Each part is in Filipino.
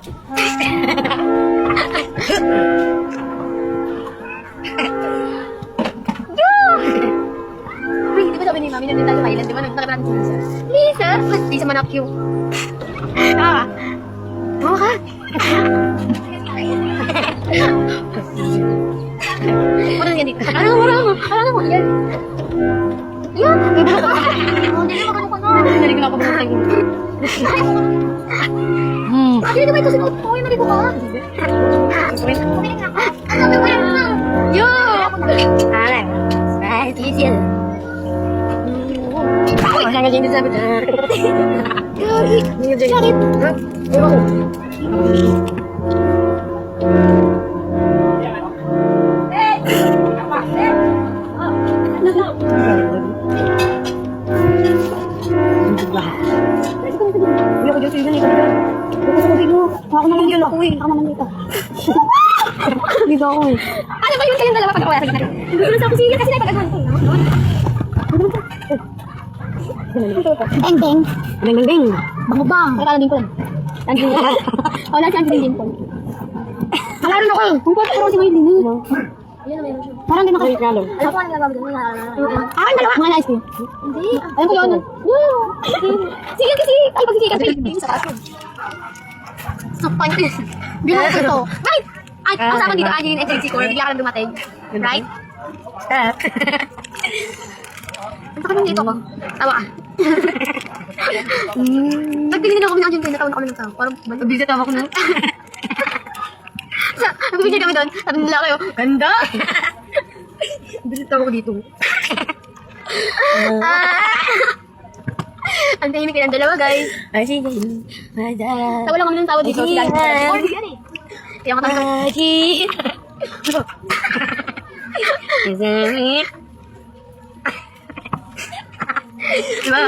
Uy, di ba sabi ni Mami na din tayo Thailand? Di ba nakarating si Lisa? Lisa? Lisa Manakyo. Ah. Tawa ka. Parang yan dito. Ano mo? Yan. Yan. Hindi na makano ko na. Hindi ko na ako bumutay mo. Hindi naman ito sinuot ko. Yung naligo ka. Yo! Alam. Right, listen. Masang galing din sabi. Sakit. Dito ako eh. Ano ba yun kayong dalawa pag-awala sa gitna? Hindi ko na sa kusina kasi napag-agawan ko. Beng beng. Beng, beng, beng. Bango bang. Nakakala din ko lang. Wala si Angie din po. Malaro na ko eh. Kung pwede ko si Maylin. Ayun na mayroon siya. Parang din ako. Alam ko ano nagagawa doon. Akin dalawa. Mga ice cream. Hindi. Alam ko yun. Sige kasi. Ay, pag-sige kasi. Sa taas ko. Sakpan ko yun. Bilang ko ito. Bakit? Ay, kasama dito, Angie and SNC Core. Bigla ka lang dumating. Right? Ang takot dito ko. Tawa ka. Nagpili din ako kami ng Angie. Natawa na kami ng tao. Parang mabili tawa ko na. Nagpili kami doon. Sabi nila kayo, ganda! Mabili tawa ko dito. Ang tahimik ng dalawa, guys. Ay, sige. Tawa lang kami ng tawa dito. Sila yan eh. Kaya ako tawa. Diba?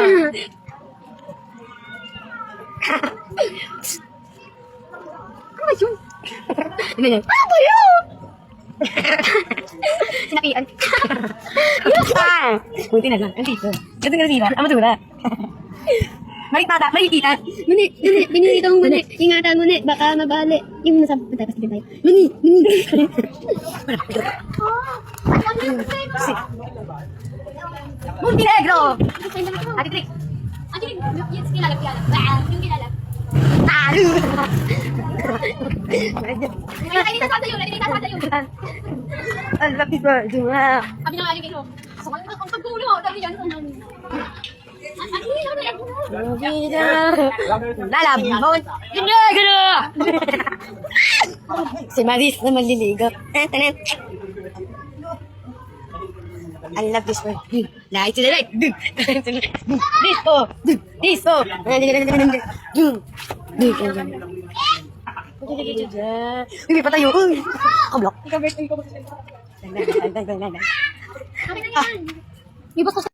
Ano ba yun? Ano ba yun? Sinapian. Buti na lang. Ang tito. Ganito nga sila. Ang matura. Makikita. Binili itong muni. Ingatan muni. Baka mabali. Yung nasa patay pa tayo. Muni. Montenegro! Ate Trick. Ate Trick. Yung kilalap. Yung kilalap. Talo! Ay, dito sa tayo. Ang lapit ba? Dunga. Sabi na nga yung ino. Ang pagkulo. Dami yan. Ano yan? Lalabon! Montenegro! Si Maris na maliligo. Tanan. I love this word. Light to the right. Disco. Uy, may patayo. Uy. Kablok. Ikaw birthday ko. Sabi na yan. Ibas ko